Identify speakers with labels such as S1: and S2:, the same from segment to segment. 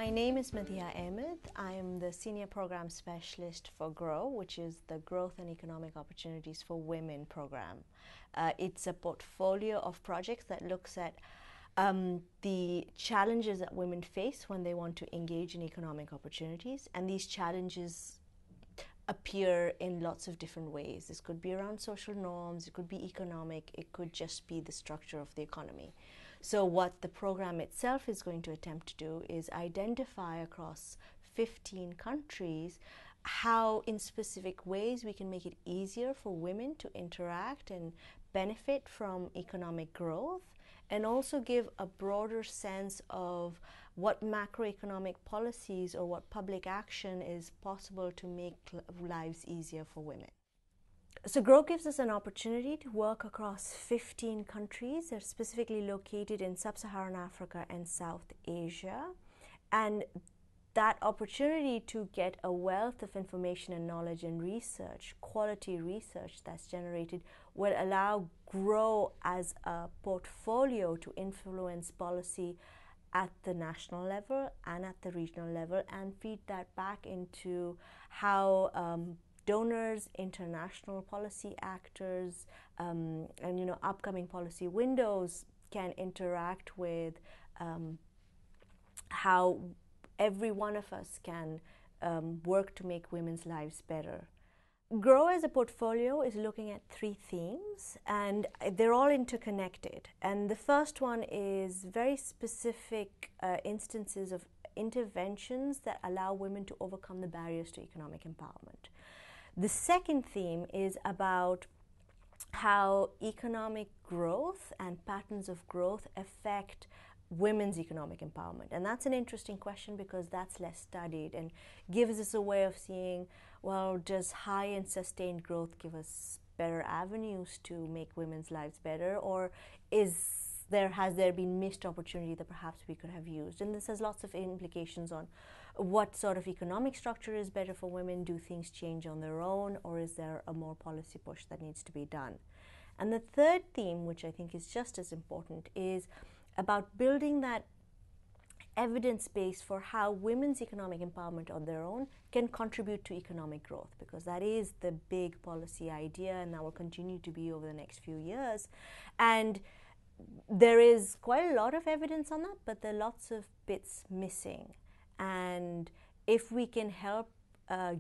S1: My name is Madiha Ahmed. I am the Senior Program Specialist for GROW, which is the Growth and Economic Opportunities for Women program. It's a portfolio of projects that looks at the challenges that women face when they want to engage in economic opportunities, and these challenges appear in lots of different ways. This could be around social norms, it could be economic, it could just be the structure of the economy. So what the program itself is going to attempt to do is identify across 15 countries how in specific ways we can make it easier for women to interact and benefit from economic growth, and also give a broader sense of what macroeconomic policies or what public action is possible to make lives easier for women. So GROW gives us an opportunity to work across 15 countries. They're specifically located in Sub-Saharan Africa and South Asia. And that opportunity to get a wealth of information and knowledge and research, quality research that's generated, will allow GROW as a portfolio to influence policy at the national level and at the regional level, and feed that back into how donors, international policy actors, and upcoming policy windows can interact with how every one of us can work to make women's lives better. GROW as a portfolio is looking at 3 themes, and they're all interconnected. And the first one is very specific instances of interventions that allow women to overcome the barriers to economic empowerment. The second theme is about how economic growth and patterns of growth affect women's economic empowerment. And that's an interesting question because that's less studied and gives us a way of seeing, well, does high and sustained growth give us better avenues to make women's lives better, or has there been missed opportunity that perhaps we could have used? And this has lots of implications on what sort of economic structure is better for women. Do things change on their own, or is there a more policy push that needs to be done? And the third theme, which I think is just as important, is about building that evidence base for how women's economic empowerment on their own can contribute to economic growth, because that is the big policy idea, and that will continue to be over the next few years. And there is quite a lot of evidence on that, but there are lots of bits missing. And if we can help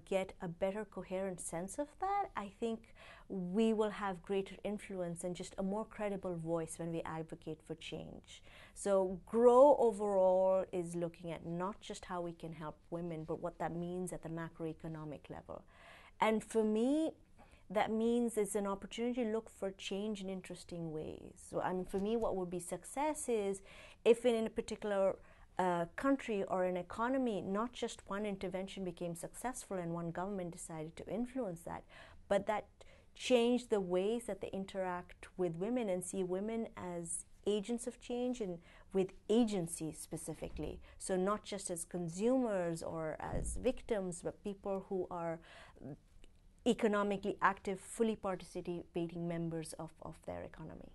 S1: get a better coherent sense of that, I think we will have greater influence and just a more credible voice when we advocate for change. So GROW overall is looking at not just how we can help women, but what that means at the macroeconomic level. And for me, that means it's an opportunity to look for change in interesting ways. So for me, what would be success is if in a particular country or an economy, not just one intervention became successful and one government decided to influence that, but that changed the ways that they interact with women and see women as agents of change and with agency specifically. So not just as consumers or as victims, but people who are economically active, fully participating members of their economy.